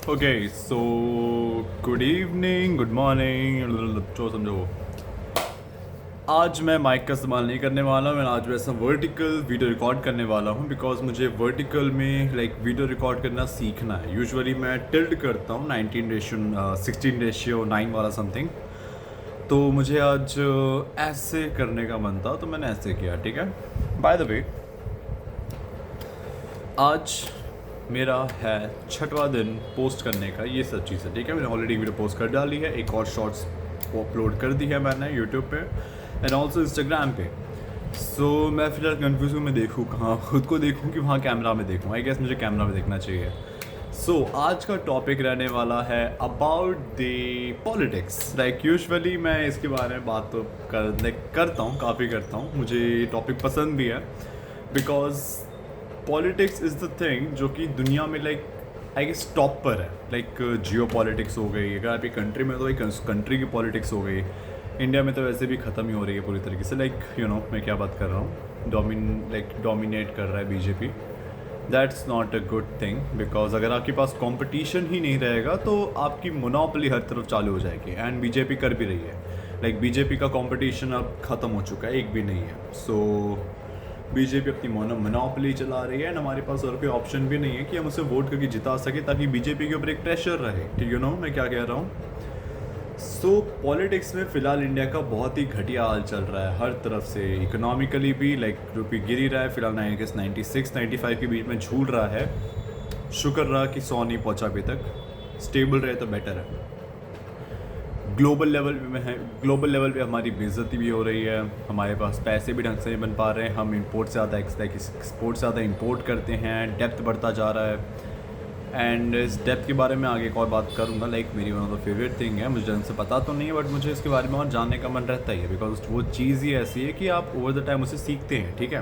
Okay so good evening good morning जो समझो। आज मैं माइक का इस्तेमाल नहीं करने वाला हूँ। मैं आज वैसा वर्टिकल वीडियो रिकॉर्ड करने वाला हूँ बिकॉज मुझे वर्टिकल में वीडियो रिकॉर्ड करना सीखना है। यूजुअली मैं टिल्ट करता हूँ 19:16:9 वाला समथिंग। तो मुझे आज ऐसे करने का मन था तो मैंने ऐसे किया। ठीक है, बाय द वे आज मेरा है 6वां दिन पोस्ट करने का। ये सब चीज़ है, ठीक है। मैंने ऑलरेडी वीडियो पोस्ट कर डाली है, एक और शॉर्ट्स अपलोड कर दी है मैंने यूट्यूब पे एंड ऑल्सो इंस्टाग्राम पे। सो मैं फिलहाल कन्फ्यूज़ हूँ, मैं देखूँ कहाँ, खुद को देखूँ कि वहाँ कैमरा में देखूँ। आई गेस मुझे कैमरा में देखना चाहिए। सो आज का टॉपिक रहने वाला है अबाउट द पॉलिटिक्स। यूजुअली मैं इसके बारे में बात तो करता हूँ, काफ़ी करता हूँ। मुझे टॉपिक पसंद भी है because politics is the thing जो कि दुनिया में आई गेस टॉप पर है। जियो पॉलिटिक्स हो गई, अगर आपकी कंट्री में तो एक कंट्री की पॉलिटिक्स हो गई। इंडिया में तो वैसे भी ख़त्म ही हो रही है पूरी तरीके से। मैं क्या बात कर रहा हूँ, डोमिनेट कर रहा है BJP. That's not a good thing because अगर आपके पास कंपटीशन ही नहीं रहेगा तो आपकी मोनोपोली हर तरफ चालू हो जाएगी एंड बीजेपी कर भी रही है। बीजेपी का कंपटीशन अब ख़त्म हो चुका है, एक भी नहीं है। सो बीजेपी अपनी मोनोपोली चला रही है एंड हमारे पास और कोई ऑप्शन भी नहीं है कि हम उसे वोट करके जिता सके ताकि बीजेपी के ऊपर एक प्रेशर रहे। ठीक मैं क्या कह रहा हूँ। सो पॉलिटिक्स में फ़िलहाल इंडिया का बहुत ही घटिया हाल चल रहा है हर तरफ से। इकोनॉमिकली भी रुपये गिर ही रहा है फिलहाल। 96-95 के बीच में झूल रहा है। शुक्र रहा कि 100 नहीं पहुँचा अभी तक। स्टेबल रहे तो बेटर है। ग्लोबल लेवल पे हमारी बेइज्जती भी हो रही है। हमारे पास पैसे भी ढंग से नहीं बन पा रहे हैं। हम इंपोर्ट से ज़्यादा एक्सपोर्ट से ज़्यादा इंपोर्ट करते हैं। डेप्थ बढ़ता जा रहा है एंड इस डेप्थ के बारे में आगे एक और बात करूँगा। मेरी one of the favourite thing है। मुझे ढंग से पता तो नहीं है बट मुझे इसके बारे में और जानने का मन रहता ही है बिकॉज वो चीज़ ही ऐसी है कि आप ओवर द टाइम उसे सीखते हैं। ठीक है,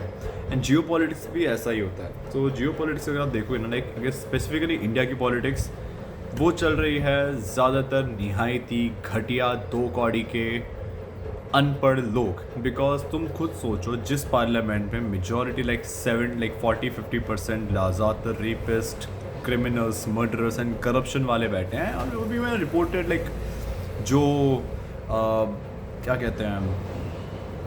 एंड जियो पॉलिटिक्स भी ऐसा ही होता है। तो जियो पॉलिटिक्स अगर आप देखो ना, अगर स्पेसिफिकली इंडिया की पॉलिटिक्स वो चल रही है ज़्यादातर निहायती घटिया दो कौड़ी के अनपढ़ लोग। बिकॉज तुम खुद सोचो, जिस पार्लियामेंट में मेजॉरिटी 40-50% ज़्यादातर rapist, criminals, murderers and corruption वाले बैठे हैं। और वो भी मैं रिपोर्टेड जो क्या कहते हैं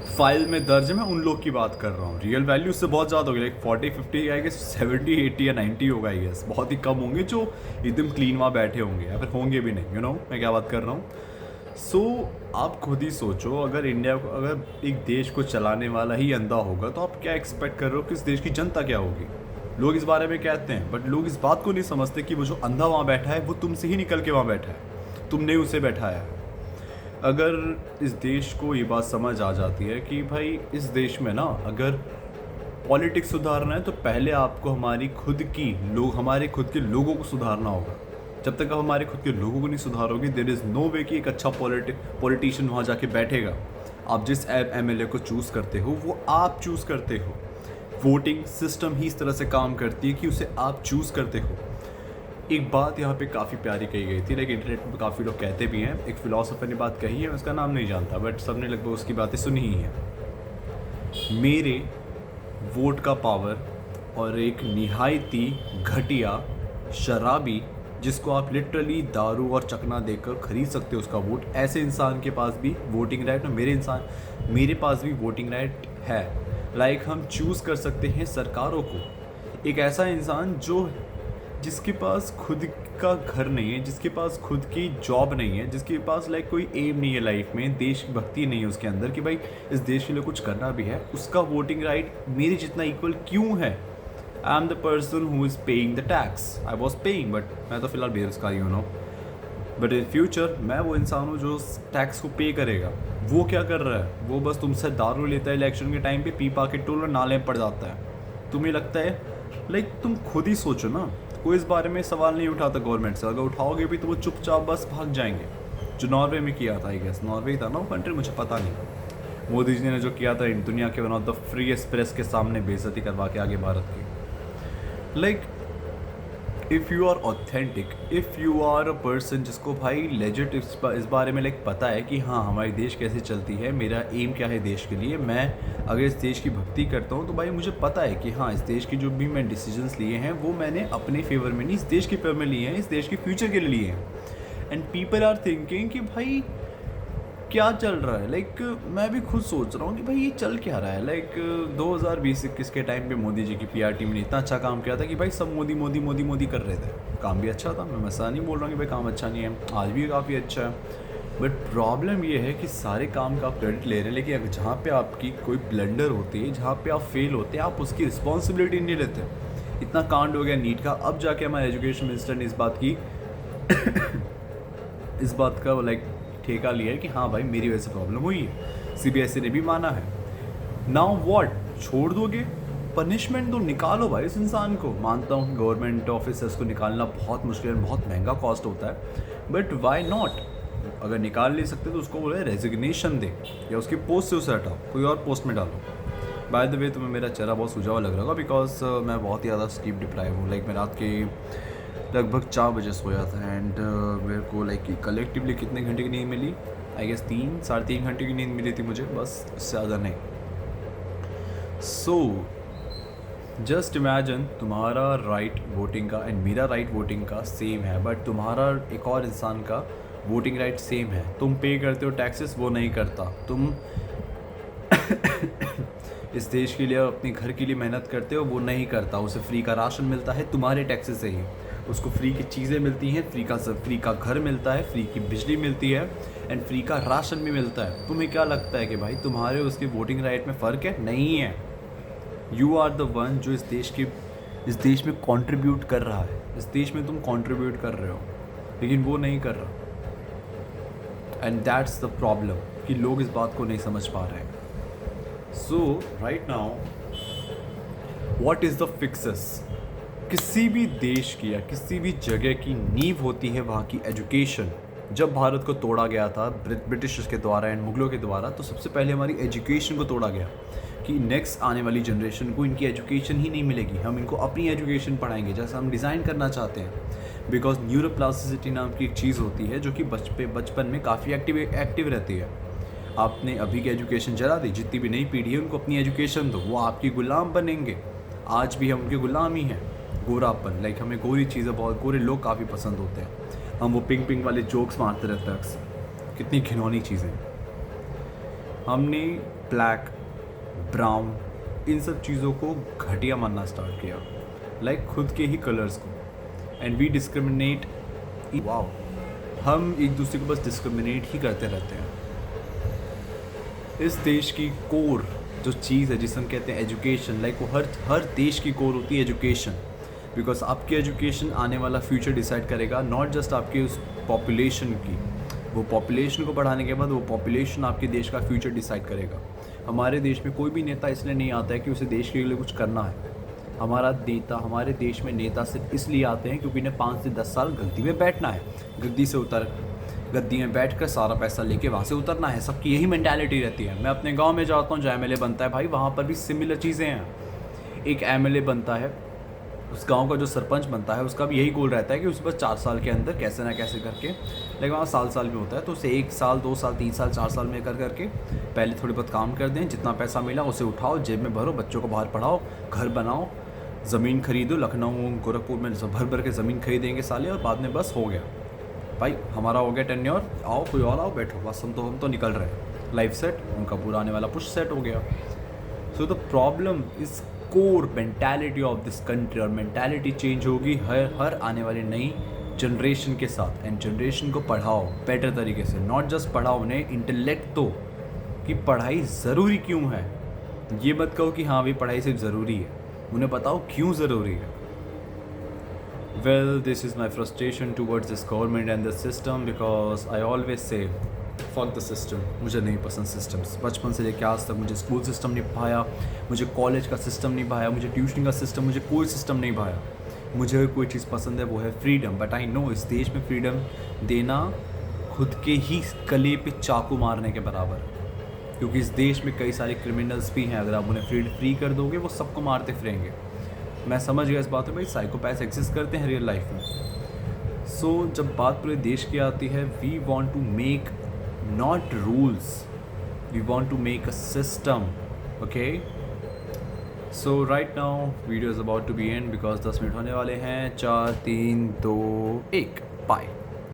फाइल में दर्ज है, मैं उन लोग की बात कर रहा हूँ। रियल वैल्यू उससे बहुत ज़्यादा होगी। 40-50 आई गेस 70-80 या 90 होगा। आई गेस बहुत ही कम होंगे जो एकदम क्लीन वहाँ बैठे होंगे या फिर होंगे भी नहीं। मैं क्या बात कर रहा हूँ। सो आप खुद ही सोचो, अगर एक देश को चलाने वाला ही अंधा होगा तो आप क्या एक्सपेक्ट कर रहे हो कि इस देश की जनता क्या होगी। लोग इस बारे में कहते हैं बट लोग इस बात को नहीं समझते कि वो जो अंधा वहाँ बैठा है वो तुमसे ही निकल के वहाँ बैठा है, तुमने उसे बैठाया है। अगर इस देश को ये बात समझ आ जाती है कि भाई इस देश में ना अगर पॉलिटिक्स सुधारना है तो पहले आपको हमारे खुद के लोगों को सुधारना होगा। जब तक आप हमारे खुद के लोगों को नहीं सुधारोगे, देयर इज़ नो वे कि एक अच्छा पॉलिटिशियन वहाँ जाके बैठेगा। आप जिस एमएलए को चूज़ करते हो वो आप चूज़ करते हो। वोटिंग सिस्टम ही इस तरह से काम करती है कि उसे आप चूज़ करते हो। एक बात यहाँ पे काफ़ी प्यारी कही गई थी, इंटरनेट पर काफ़ी लोग कहते भी हैं। एक फिलोसोफर ने बात कही है, उसका नाम नहीं जानता बट सबने लगभग उसकी बातें सुनी ही हैं। मेरे वोट का पावर और एक निहायती घटिया शराबी जिसको आप लिटरली दारू और चकना देकर खरीद सकते हो उसका वोट, ऐसे इंसान के पास भी वोटिंग राइट और मेरे पास भी वोटिंग राइट है। हम चूज़ कर सकते हैं सरकारों को। एक ऐसा इंसान जिसके पास खुद का घर नहीं है, जिसके पास खुद की जॉब नहीं है, जिसके पास कोई एम नहीं है लाइफ में, देशभक्ति नहीं है उसके अंदर कि भाई इस देश के लिए कुछ करना भी है, उसका वोटिंग राइट मेरे जितना इक्वल क्यों है। I am the person who is paying the tax. I was paying but मैं तो फिलहाल बेरोजगारी हूँ। बट इन फ्यूचर मैं वो इंसान हूँ जो टैक्स को पे करेगा। वो क्या कर रहा है, वो बस तुमसे दारू लेता है इलेक्शन के टाइम पे, पी पा के टोल और नाले में पड़ जाता है। तुम्हें लगता है तुम खुद ही सोचो ना, कोई इस बारे में सवाल नहीं उठाता गवर्नमेंट से। अगर उठाओगे भी तो वो चुपचाप बस भाग जाएंगे। जो नॉर्वे में किया था, आई गेस नॉर्वे था ना वो कंट्री, मुझे पता नहीं। मोदी जी ने जो किया था दुनिया के one of the freest press के सामने बेइज्जती करवा के आगे भारत की। If you are authentic, if you are a person जिसको भाई लेजिट इस बारे में लाइक पता है कि हाँ हमारी देश कैसे चलती है, मेरा एम क्या है देश के लिए, मैं अगर इस देश की भक्ति करता हूँ तो भाई मुझे पता है कि हाँ इस देश की जो भी मैं डिसीजंस लिए हैं वो मैंने अपने फेवर में नहीं, इस देश के फेवर में लिए हैं, इस देश के फ्यूचर के लिए लिए हैं। एंड पीपल आर थिंकिंग कि भाई क्या चल रहा है, लाइक मैं भी खुद सोच रहा हूँ कि भाई ये चल क्या रहा है। लाइक 2020-21 के टाइम पे मोदी जी की पीआर टीम ने इतना अच्छा काम किया था कि भाई सब मोदी मोदी मोदी मोदी कर रहे थे, काम भी अच्छा था, मैं मसला नहीं बोल रहा हूँ कि भाई काम अच्छा नहीं है, आज भी काफ़ी अच्छा है। बट प्रॉब्लम ये है कि सारे काम का आप क्रेडिट ले रहे हैं, लेकिन अगर जहाँ पे आपकी कोई ब्लंडर होती है, जहाँ पे आप फेल होते हैं, आप उसकी रिस्पॉन्सिबिलिटी नहीं लेते। इतना कांड हो गया नीट का, अब जाके हमारे एजुकेशन मिनिस्टर ने इस बात का लाइक ठेका लिया है कि हाँ भाई मेरी वजह से प्रॉब्लम हुई है, सीबीएसई ने भी माना है। नाउ व्हाट, छोड़ दोगे? पनिशमेंट तो निकालो भाई इस इंसान को। मानता हूँ गवर्नमेंट ऑफिसर्स को निकालना बहुत मुश्किल है, बहुत महंगा कॉस्ट होता है, बट वाई नॉट? अगर निकाल नहीं सकते तो उसको बोले रेजिग्नेशन दे या उसकी पोस्ट से उसे हटाओ, कोई और पोस्ट में डालो। बाय द वे तुम्हें मेरा चेहरा बहुत सूझा हुआ लग रहा होगा, बिकॉज मैं बहुत ही ज़्यादा स्लीप डिप्राइव हूँ। लाइक मैं रात के लगभग 4 बजे सोया था एंड मेरे को लाइक कलेक्टिवली कितने घंटे की नींद मिली? आई गेस 3-3.5 घंटे की नींद मिली थी मुझे, बस, इससे ज़्यादा नहीं। सो जस्ट इमेजिन तुम्हारा राइट वोटिंग का एंड मेरा राइट वोटिंग का सेम है, बट तुम्हारा एक और इंसान का वोटिंग राइट सेम है। तुम पे करते हो टैक्सेस, वो नहीं करता। तुम इस देश के लिए अपने घर के लिए मेहनत करते हो, वो नहीं करता। उसे फ्री का राशन मिलता है तुम्हारे टैक्सेस से ही, उसको फ्री की चीज़ें मिलती हैं, फ्री का घर मिलता है, फ्री की बिजली मिलती है एंड फ्री का राशन भी मिलता है। तुम्हें क्या लगता है कि भाई तुम्हारे उसके वोटिंग राइट में फ़र्क है? नहीं है। यू आर द वन जो इस देश में कंट्रीब्यूट कर रहा है, इस देश में तुम कंट्रीब्यूट कर रहे हो, लेकिन वो नहीं कर रहा। एंड दैट्स द प्रॉब्लम कि लोग इस बात को नहीं समझ पा रहे हैं। So right now what is the fixes? किसी भी देश की या किसी भी जगह की नींव होती है वहाँ की एजुकेशन। जब भारत को तोड़ा गया था ब्रिटिशर्स के द्वारा एंड मुगलों के द्वारा, तो सबसे पहले हमारी एजुकेशन को तोड़ा गया कि नेक्स्ट आने वाली जनरेशन को इनकी एजुकेशन ही नहीं मिलेगी, हम इनको अपनी एजुकेशन पढ़ाएंगे जैसा हम डिज़ाइन करना चाहते हैं। बिकॉज न्यूरोप्लास्टिसिटी नाम की एक चीज़ होती है जो कि बचपन में काफ़ी एक्टिव रहती है। आपने अभी की एजुकेशन जला दी, जितनी भी नई पीढ़ी है उनको अपनी एजुकेशन दो, वो आपकी गुलाम बनेंगे। आज भी हम उनके गुलाम ही हैं। गोरापन, लाइक हमें गोरी चीज़ें, बहुत गोरे लोग काफ़ी पसंद होते हैं, हम वो पिंक वाले जोक्स मारते रहते हैं अक्सर, कितनी घिनौनी चीज़ें। हमने ब्लैक, ब्राउन, इन सब चीज़ों को घटिया मानना स्टार्ट किया, लाइक खुद के ही कलर्स को। एंड वी डिस्क्रिमिनेट, वाओ, हम एक दूसरे को बस डिस्क्रिमिनेट ही करते रहते हैं। इस देश की कोर जो चीज़ है जिसे हम कहते हैं एजुकेशन, लाइक वो हर देश की कोर होती है एजुकेशन। बिकॉज आपकी एजुकेशन आने वाला फ्यूचर डिसाइड करेगा, नॉट जस्ट आपकी उस पॉपुलेशन की, वो पॉपुलेशन को बढ़ाने के बाद वो पॉपुलेशन आपके देश का फ्यूचर डिसाइड करेगा। हमारे देश में कोई भी नेता इसलिए नहीं आता है कि उसे देश के लिए कुछ करना है। हमारे देश में नेता सिर्फ इसलिए आते हैं क्योंकि इन्हें 5 से 10 साल गद्दी में बैठना है, गद्दी में बैठ कर सारा पैसा लेके वहाँ से उतरना है। सबकी यही मेंटालिटी रहती है। मैं अपने गांव में जाता हूँ, जो एमएलए बनता है भाई, वहाँ पर भी सिमिलर चीज़ें हैं। एक एमएलए बनता है, उस गांव का जो सरपंच बनता है उसका भी यही गोल रहता है कि उस बस 4 साल के अंदर कैसे ना कैसे करके, लेकिन वहाँ साल में होता है तो उसे 1 साल 2 साल 3 साल 4 साल में करके पहले थोड़ी बहुत काम कर दें, जितना पैसा मिला उसे उठाओ, जेब में भरो, बच्चों को बाहर पढ़ाओ, घर बनाओ, ज़मीन खरीदो। लखनऊ गोरखपुर में भर के ज़मीन खरीदेंगे साले, और बाद में बस हो गया भाई, हमारा हो गया टेन्योर, आओ कोई और आओ, बैठो, बस हम तो निकल रहे हैं, लाइफ सेट, उनका पूरा आने वाला पुश सेट हो गया। So the problem is core mentality of this country, और मेंटालिटी चेंज होगी हर आने वाली नई जनरेशन के साथ। एंड जनरेशन को पढ़ाओ बेटर तरीके से, नॉट जस्ट पढ़ाओ, उन्हें इंटेलेक्ट दो कि पढ़ाई ज़रूरी क्यों है। ये मत कहो कि हाँ भाई पढ़ाई सिर्फ ज़रूरी है, उन्हें बताओ क्यों ज़रूरी है। Well, this is my frustration towards this government and the system, because I always say fuck the system. मुझे नहीं पसंद सिस्टम्स। बचपन से लेकर आज तक मुझे स्कूल सिस्टम नहीं भाया, मुझे कॉलेज का सिस्टम नहीं भाया, मुझे ट्यूशन का सिस्टम, मुझे कोई सिस्टम नहीं भाया। मुझे कोई चीज़ पसंद है वो है फ्रीडम। बट आई नो इस देश में फ्रीडम देना खुद के ही गले पे चाकू मारने के बराबर, क्योंकि इस देश में कई सारे क्रिमिनल्स भी हैं। अगर आप उन्हें फ्री कर दोगे वो सबको मारते फिरेंगे। मैं समझ गया इस बात में, भाई साइकोपैथ्स एग्जिस्ट करते हैं रियल लाइफ में। सो जब बात पूरे देश की आती है, we want to make not rules, we want to make a system, okay. So right now video is about to be end because 10 minute होने वाले हैं। 4 3 2 1 बाय।